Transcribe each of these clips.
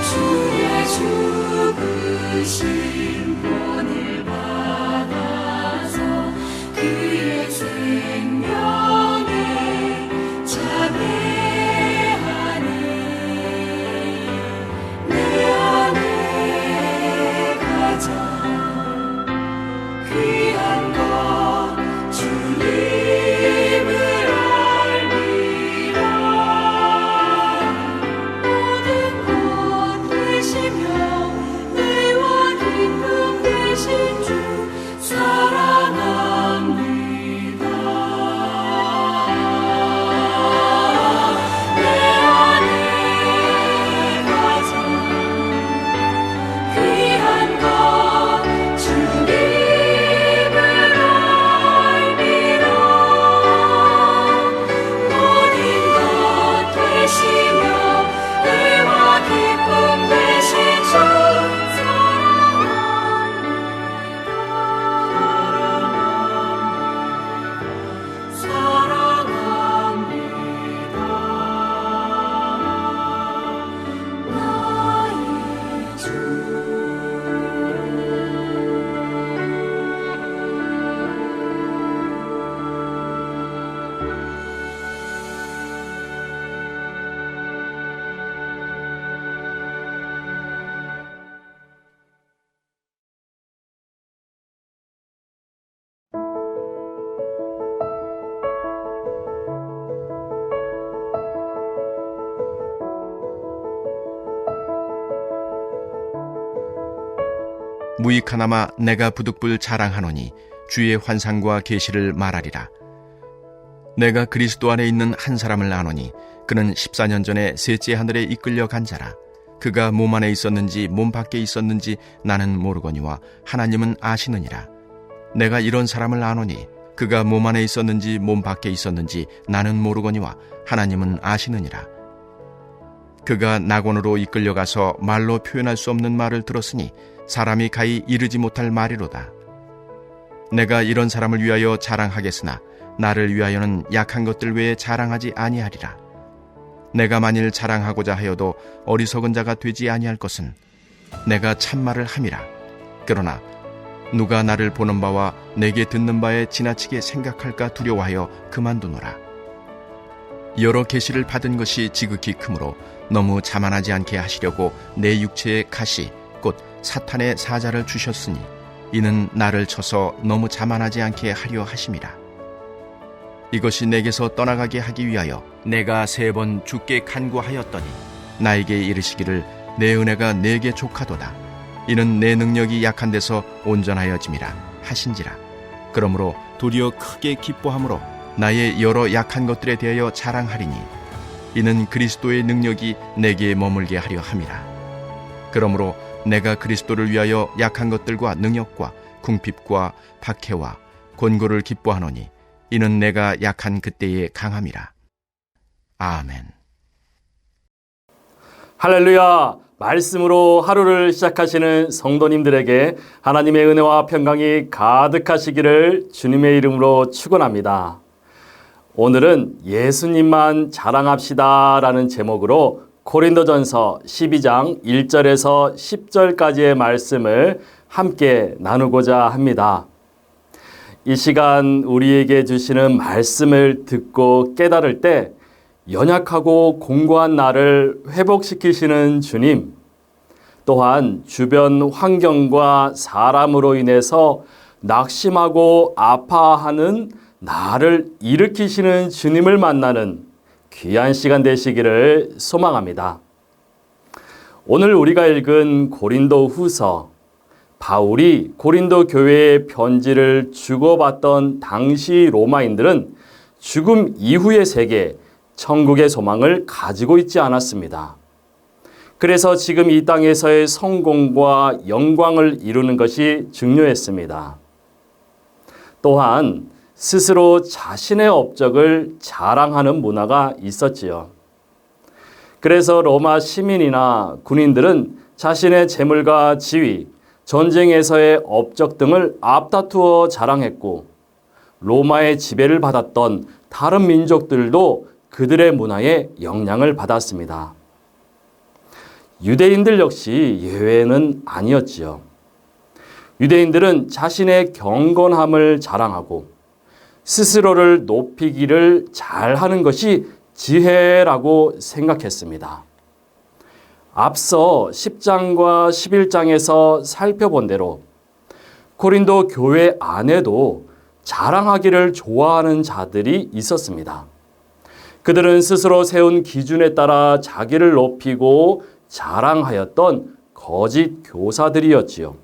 주의 죽으신 본을 받아서 그의 생명에 참여하네. 내 안에 가장 귀한 것 주님을 알미라. 모든 것 되시며 의와 기쁨 되신 주 사랑합니다. 내 안에 가장 귀한 것 주님을 알미라. 모든 것 되시며 의와 기쁨 되신 주 사랑합니다. 나의 주. 무익하나마 내가 부득불 자랑하노니 주의 환상과 계시를 말하리라. 내가 그리스도 안에 있는 한 사람을 아노니 그는 14년 전에 셋째 하늘에 이끌려 간 자라. 그가 몸 안에 있었는지 몸 밖에 있었는지 나는 모르거니와 하나님은 아시느니라. 내가 이런 사람을 아노니 그가 몸 안에 있었는지 몸 밖에 있었는지 나는 모르거니와 하나님은 아시느니라. 그가 낙원으로 이끌려가서 말로 표현할 수 없는 말을 들었으니 사람이 가히 이르지 못할 말이로다. 내가 이런 사람을 위하여 자랑하겠으나 나를 위하여는 약한 것들 외에 자랑하지 아니하리라. 내가 만일 자랑하고자 하여도 어리석은 자가 되지 아니할 것은 내가 참말을 함이라. 그러나 누가 나를 보는 바와 내게 듣는 바에 지나치게 생각할까 두려워하여 그만두노라. 여러 계시를 받은 것이 지극히 크므로 너무 자만하지 않게 하시려고 내 육체에 가시 곧 사탄의 사자를 주셨으니 이는 나를 쳐서 너무 자만하지 않게 하려 하심이라. 이것이 내게서 떠나가게 하기 위하여 내가 3번 주께 간구하였더니 나에게 이르시기를 내 은혜가 내게 족하도다. 이는 내 능력이 약한 데서 온전하여짐이라 하신지라. 그러므로 도리어 크게 기뻐함으로 나의 여러 약한 것들에 대하여 자랑하리니 이는 그리스도의 능력이 내게 머물게 하려 함이라. 그러므로 내가 그리스도를 위하여 약한 것들과 능력과 궁핍과 박해와 곤고를 기뻐하노니 이는 내가 약한 그때에 강함이라. 아멘. 할렐루야! 말씀으로 하루를 시작하시는 성도님들에게 하나님의 은혜와 평강이 가득하시기를 주님의 이름으로 축원합니다. 오늘은 예수님만 자랑합시다 라는 제목으로 고린도전서 12장 1절에서 10절까지의 말씀을 함께 나누고자 합니다. 이 시간 우리에게 주시는 말씀을 듣고 깨달을 때 연약하고 공고한 나를 회복시키시는 주님, 또한 주변 환경과 사람으로 인해서 낙심하고 아파하는 나를 일으키시는 주님을 만나는 귀한 시간 되시기를 소망합니다. 오늘 우리가 읽은 고린도 후서, 바울이 고린도 교회에 편지를 주고받던 당시 로마인들은 죽음 이후의 세계, 천국의 소망을 가지고 있지 않았습니다. 그래서 지금 이 땅에서의 성공과 영광을 이루는 것이 중요했습니다. 또한 스스로 자신의 업적을 자랑하는 문화가 있었지요. 그래서 로마 시민이나 군인들은 자신의 재물과 지위, 전쟁에서의 업적 등을 앞다투어 자랑했고, 로마의 지배를 받았던 다른 민족들도 그들의 문화에 영향을 받았습니다. 유대인들 역시 예외는 아니었지요. 유대인들은 자신의 경건함을 자랑하고 스스로를 높이기를 잘하는 것이 지혜라고 생각했습니다. 앞서 10장과 11장에서 살펴본 대로 고린도 교회 안에도 자랑하기를 좋아하는 자들이 있었습니다. 그들은 스스로 세운 기준에 따라 자기를 높이고 자랑하였던 거짓 교사들이었지요.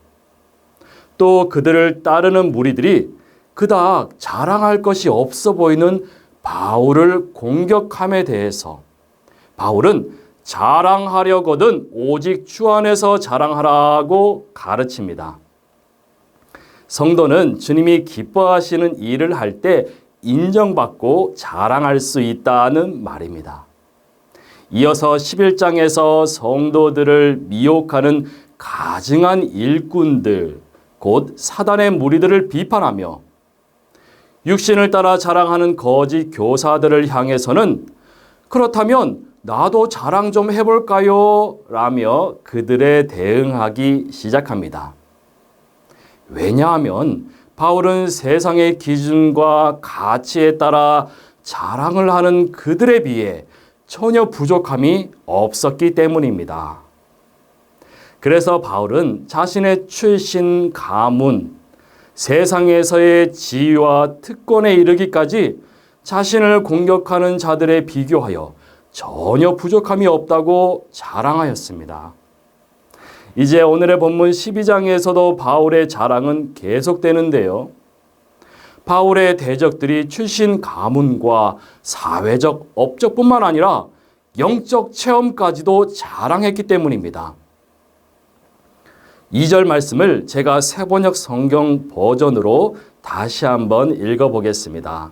또 그들을 따르는 무리들이 그닥 자랑할 것이 없어 보이는 바울을 공격함에 대해서 바울은 자랑하려거든 오직 주 안에서 자랑하라고 가르칩니다. 성도는 주님이 기뻐하시는 일을 할 때 인정받고 자랑할 수 있다는 말입니다. 이어서 11장에서 성도들을 미혹하는 가증한 일꾼들, 곧 사단의 무리들을 비판하며 육신을 따라 자랑하는 거짓 교사들을 향해서는 그렇다면 나도 자랑 좀 해볼까요? 라며 그들에 대응하기 시작합니다. 왜냐하면 바울은 세상의 기준과 가치에 따라 자랑을 하는 그들에 비해 전혀 부족함이 없었기 때문입니다. 그래서 바울은 자신의 출신 가문, 세상에서의 지위와 특권에 이르기까지 자신을 공격하는 자들에 비교하여 전혀 부족함이 없다고 자랑하였습니다. 이제 오늘의 본문 12장에서도 바울의 자랑은 계속되는데요. 바울의 대적들이 출신 가문과 사회적 업적뿐만 아니라 영적 체험까지도 자랑했기 때문입니다. 2절 말씀을 제가 새번역 성경 버전으로 다시 한번 읽어보겠습니다.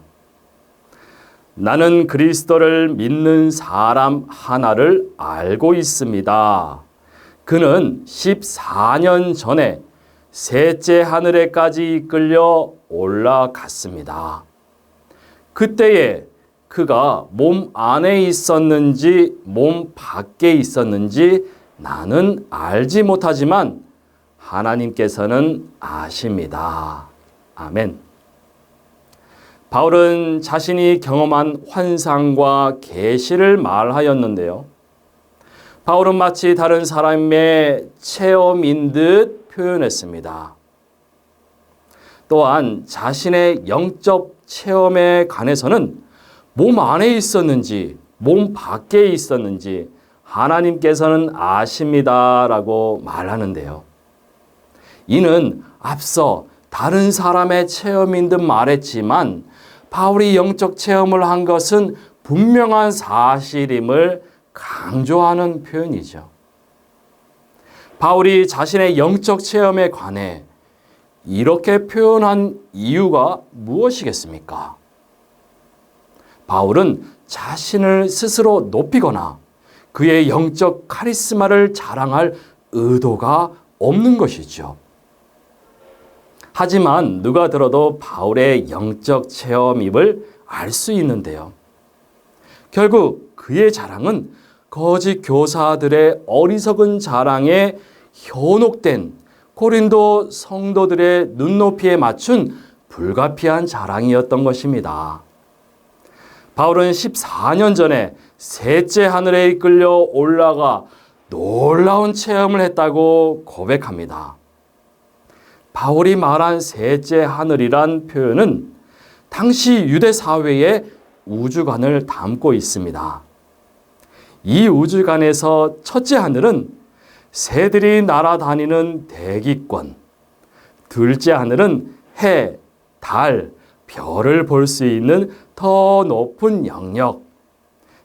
나는 그리스도를 믿는 사람 하나를 알고 있습니다. 그는 14년 전에 셋째 하늘에까지 이끌려 올라갔습니다. 그때에 그가 몸 안에 있었는지 몸 밖에 있었는지 나는 알지 못하지만 하나님께서는 아십니다. 아멘. 바울은 자신이 경험한 환상과 계시를 말하였는데요. 바울은 마치 다른 사람의 체험인 듯 표현했습니다. 또한 자신의 영적 체험에 관해서는 몸 안에 있었는지 몸 밖에 있었는지 하나님께서는 아십니다라고 말하는데요. 이는 앞서 다른 사람의 체험인 듯 말했지만 바울이 영적 체험을 한 것은 분명한 사실임을 강조하는 표현이죠. 바울이 자신의 영적 체험에 관해 이렇게 표현한 이유가 무엇이겠습니까? 바울은 자신을 스스로 높이거나 그의 영적 카리스마를 자랑할 의도가 없는 것이죠. 하지만 누가 들어도 바울의 영적 체험임을 알 수 있는데요. 결국 그의 자랑은 거짓 교사들의 어리석은 자랑에 현혹된 고린도 성도들의 눈높이에 맞춘 불가피한 자랑이었던 것입니다. 바울은 14년 전에 셋째 하늘에 이끌려 올라가 놀라운 체험을 했다고 고백합니다. 바울이 말한 셋째 하늘이란 표현은 당시 유대 사회의 우주관을 담고 있습니다. 이 우주관에서 첫째 하늘은 새들이 날아다니는 대기권, 둘째 하늘은 해, 달, 별을 볼 수 있는 더 높은 영역,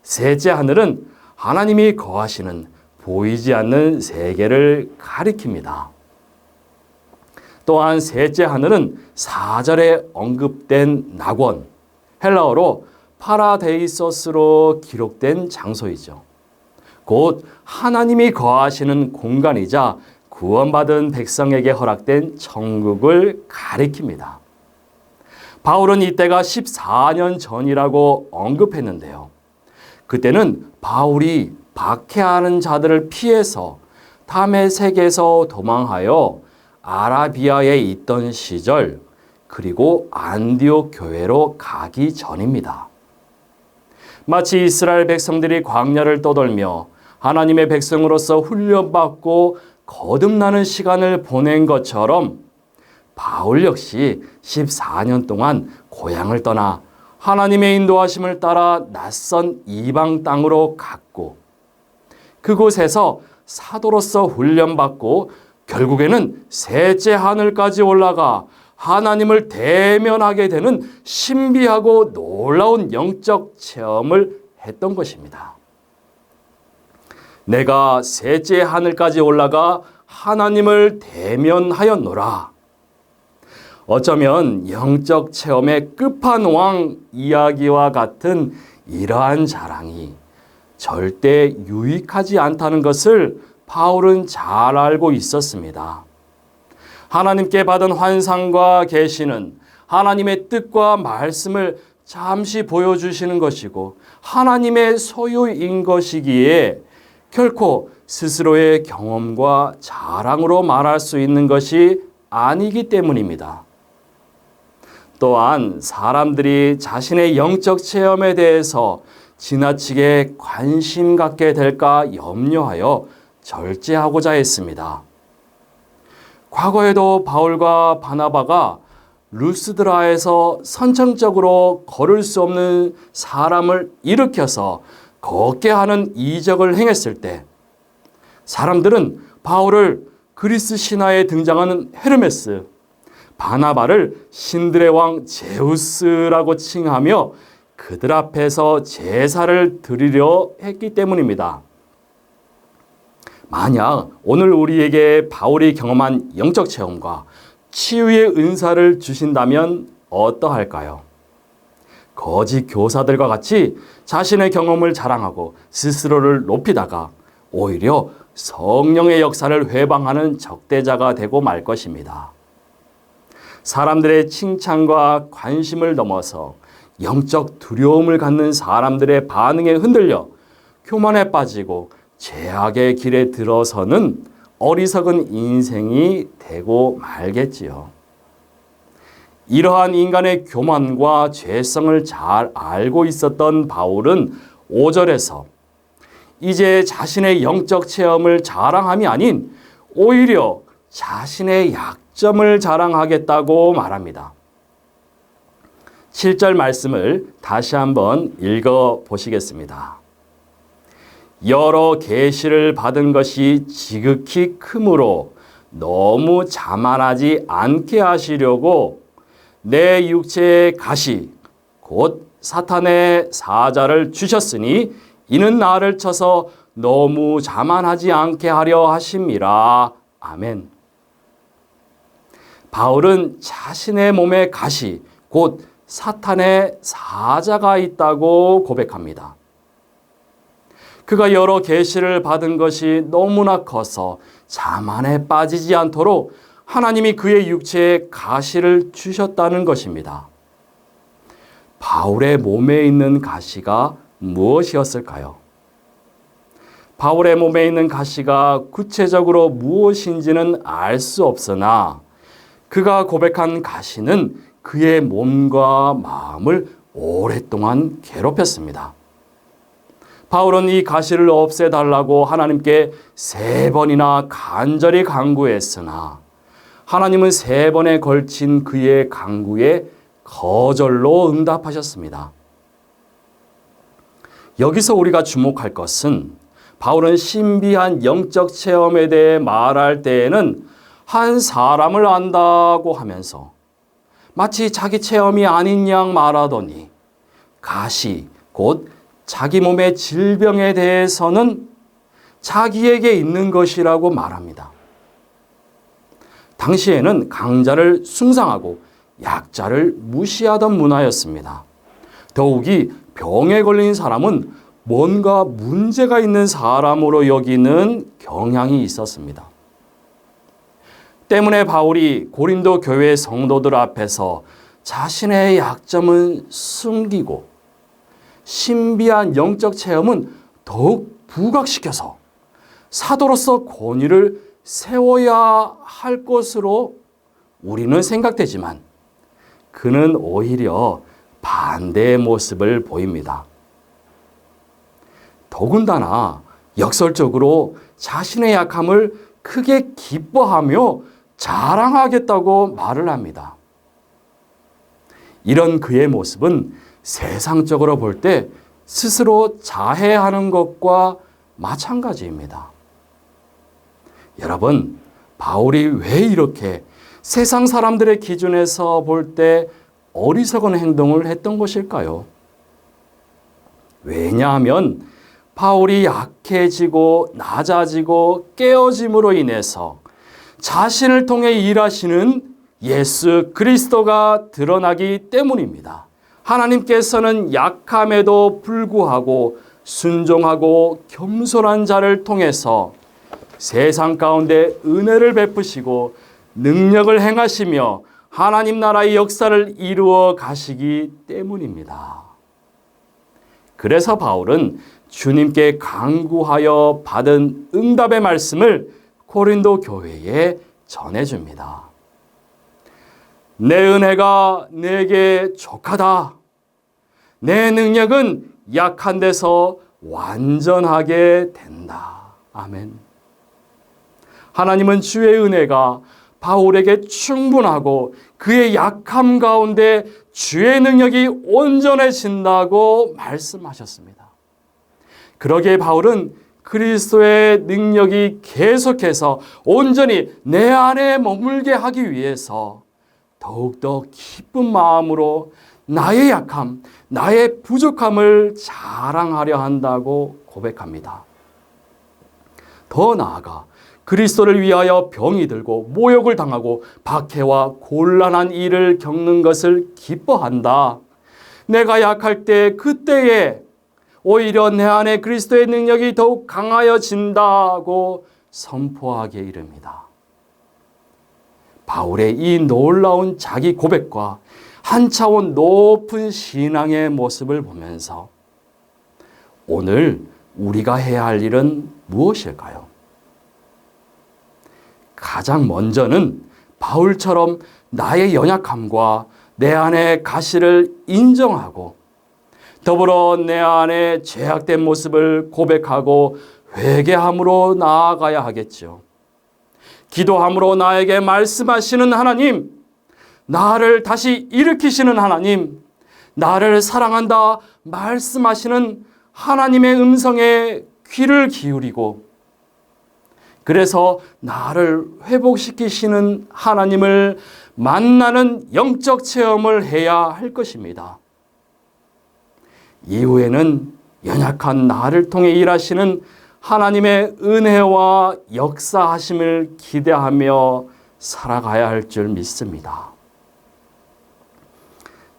셋째 하늘은 하나님이 거하시는 보이지 않는 세계를 가리킵니다. 또한 셋째 하늘은 4절에 언급된 낙원, 헬라어로 파라데이소스로 기록된 장소이죠. 곧 하나님이 거하시는 공간이자 구원받은 백성에게 허락된 천국을 가리킵니다. 바울은 이때가 14년 전이라고 언급했는데요. 그때는 바울이 박해하는 자들을 피해서 다메섹에서 도망하여 아라비아에 있던 시절, 그리고 안디옥 교회로 가기 전입니다. 마치 이스라엘 백성들이 광야를 떠돌며 하나님의 백성으로서 훈련받고 거듭나는 시간을 보낸 것처럼 바울 역시 14년 동안 고향을 떠나 하나님의 인도하심을 따라 낯선 이방 땅으로 갔고, 그곳에서 사도로서 훈련받고 결국에는 셋째 하늘까지 올라가 하나님을 대면하게 되는 신비하고 놀라운 영적 체험을 했던 것입니다. 내가 셋째 하늘까지 올라가 하나님을 대면하였노라. 어쩌면 영적 체험의 끝판왕 이야기와 같은 이러한 자랑이 절대 유익하지 않다는 것을 바울은 잘 알고 있었습니다. 하나님께 받은 환상과 계시는 하나님의 뜻과 말씀을 잠시 보여주시는 것이고 하나님의 소유인 것이기에 결코 스스로의 경험과 자랑으로 말할 수 있는 것이 아니기 때문입니다. 또한 사람들이 자신의 영적 체험에 대해서 지나치게 관심 갖게 될까 염려하여 절제하고자 했습니다. 과거에도 바울과 바나바가 루스드라에서 선천적으로 걸을 수 없는 사람을 일으켜서 걷게 하는 이적을 행했을 때 사람들은 바울을 그리스 신화에 등장하는 헤르메스, 바나바를 신들의 왕 제우스라고 칭하며 그들 앞에서 제사를 드리려 했기 때문입니다. 만약 오늘 우리에게 바울이 경험한 영적 체험과 치유의 은사를 주신다면 어떠할까요? 거짓 교사들과 같이 자신의 경험을 자랑하고 스스로를 높이다가 오히려 성령의 역사를 회방하는 적대자가 되고 말 것입니다. 사람들의 칭찬과 관심을 넘어서 영적 두려움을 갖는 사람들의 반응에 흔들려 교만에 빠지고 죄악의 길에 들어서는 어리석은 인생이 되고 말겠지요. 이러한 인간의 교만과 죄성을 잘 알고 있었던 바울은 5절에서 이제 자신의 영적 체험을 자랑함이 아닌 오히려 자신의 약점을 자랑하겠다고 말합니다. 7절 말씀을 다시 한번 읽어 보시겠습니다. 여러 계시를 받은 것이 지극히 크므로 너무 자만하지 않게 하시려고 내 육체의 가시 곧 사탄의 사자를 주셨으니 이는 나를 쳐서 너무 자만하지 않게 하려 하심이라. 아멘. 바울은 자신의 몸에 가시 곧 사탄의 사자가 있다고 고백합니다. 그가 여러 계시를 받은 것이 너무나 커서 자만에 빠지지 않도록 하나님이 그의 육체에 가시를 주셨다는 것입니다. 바울의 몸에 있는 가시가 무엇이었을까요? 바울의 몸에 있는 가시가 구체적으로 무엇인지는 알 수 없으나 그가 고백한 가시는 그의 몸과 마음을 오랫동안 괴롭혔습니다. 바울은 이 가시를 없애달라고 하나님께 3번이나 간절히 간구했으나 하나님은 3번에 걸친 그의 간구에 거절로 응답하셨습니다. 여기서 우리가 주목할 것은 바울은 신비한 영적 체험에 대해 말할 때에는 한 사람을 안다고 하면서 마치 자기 체험이 아닌 양 말하더니 가시 곧 자기 몸의 질병에 대해서는 자기에게 있는 것이라고 말합니다. 당시에는 강자를 숭상하고 약자를 무시하던 문화였습니다. 더욱이 병에 걸린 사람은 뭔가 문제가 있는 사람으로 여기는 경향이 있었습니다. 때문에 바울이 고린도 교회 성도들 앞에서 자신의 약점은 숨기고 신비한 영적 체험은 더욱 부각시켜서 사도로서 권위를 세워야 할 것으로 우리는 생각되지만 그는 오히려 반대의 모습을 보입니다. 더군다나 역설적으로 자신의 약함을 크게 기뻐하며 자랑하겠다고 말을 합니다. 이런 그의 모습은 세상적으로 볼 때 스스로 자해하는 것과 마찬가지입니다. 여러분, 바울이 왜 이렇게 세상 사람들의 기준에서 볼 때 어리석은 행동을 했던 것일까요? 왜냐하면 바울이 약해지고 낮아지고 깨어짐으로 인해서 자신을 통해 일하시는 예수 그리스도가 드러나기 때문입니다. 하나님께서는 약함에도 불구하고 순종하고 겸손한 자를 통해서 세상 가운데 은혜를 베푸시고 능력을 행하시며 하나님 나라의 역사를 이루어 가시기 때문입니다. 그래서 바울은 주님께 간구하여 받은 응답의 말씀을 고린도 교회에 전해줍니다. 내 은혜가 내게 족하다. 내 능력은 약한 데서 완전하게 된다. 아멘. 하나님은 주의 은혜가 바울에게 충분하고 그의 약함 가운데 주의 능력이 온전해진다고 말씀하셨습니다. 그러기에 바울은 그리스도의 능력이 계속해서 온전히 내 안에 머물게 하기 위해서 더욱더 기쁜 마음으로 나의 약함, 나의 부족함을 자랑하려 한다고 고백합니다. 더 나아가 그리스도를 위하여 병이 들고 모욕을 당하고 박해와 곤란한 일을 겪는 것을 기뻐한다. 내가 약할 때 그때에 오히려 내 안에 그리스도의 능력이 더욱 강하여진다고 선포하게 이릅니다. 바울의 이 놀라운 자기 고백과 한 차원 높은 신앙의 모습을 보면서 오늘 우리가 해야 할 일은 무엇일까요? 가장 먼저는 바울처럼 나의 연약함과 내 안의 가시를 인정하고 더불어 내 안에 죄악된 모습을 고백하고 회개함으로 나아가야 하겠죠. 기도함으로 나에게 말씀하시는 하나님, 나를 다시 일으키시는 하나님, 나를 사랑한다 말씀하시는 하나님의 음성에 귀를 기울이고 그래서 나를 회복시키시는 하나님을 만나는 영적 체험을 해야 할 것입니다. 이후에는 연약한 나를 통해 일하시는 하나님의 은혜와 역사하심을 기대하며 살아가야 할 줄 믿습니다.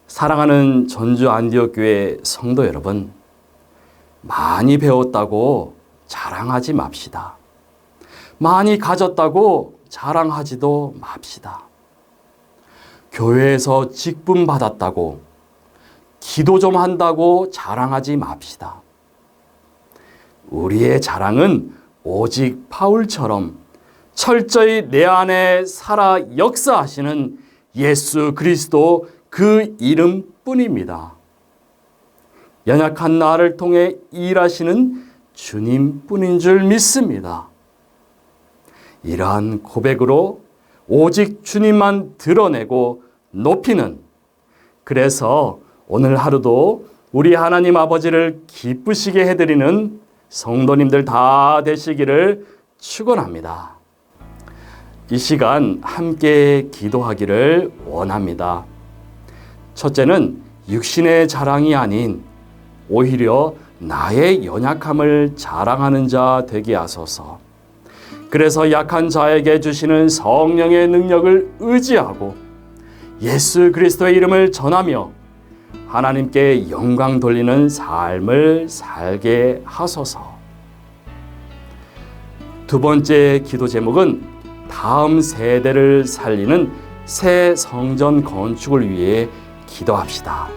사랑하는 전주 안디옥 교회 성도 여러분, 많이 배웠다고 자랑하지 맙시다. 많이 가졌다고 자랑하지도 맙시다. 교회에서 직분 받았다고 기도 좀 한다고 자랑하지 맙시다. 우리의 자랑은 오직 바울처럼 철저히 내 안에 살아 역사하시는 예수 그리스도 그 이름뿐입니다. 연약한 나를 통해 일하시는 주님뿐인 줄 믿습니다. 이러한 고백으로 오직 주님만 드러내고 높이는, 그래서 오늘 하루도 우리 하나님 아버지를 기쁘시게 해드리는 성도님들 다 되시기를 축원합니다. 이 시간 함께 기도하기를 원합니다. 첫째는 육신의 자랑이 아닌 오히려 나의 연약함을 자랑하는 자 되게 하소서. 그래서 약한 자에게 주시는 성령의 능력을 의지하고 예수 그리스도의 이름을 전하며 하나님께 영광 돌리는 삶을 살게 하소서. 두 번째 기도 제목은 다음 세대를 살리는 새 성전 건축을 위해 기도합시다.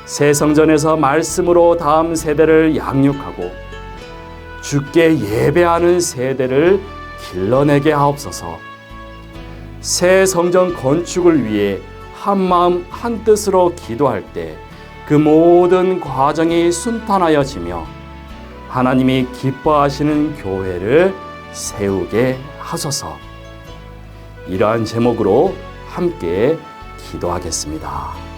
새 성전에서 말씀으로 다음 세대를 양육하고 주께 예배하는 세대를 길러내게 하옵소서. 새 성전 건축을 위해 한마음 한뜻으로 기도할 때 그 모든 과정이 순탄하여지며 하나님이 기뻐하시는 교회를 세우게 하소서. 이러한 제목으로 함께 기도하겠습니다.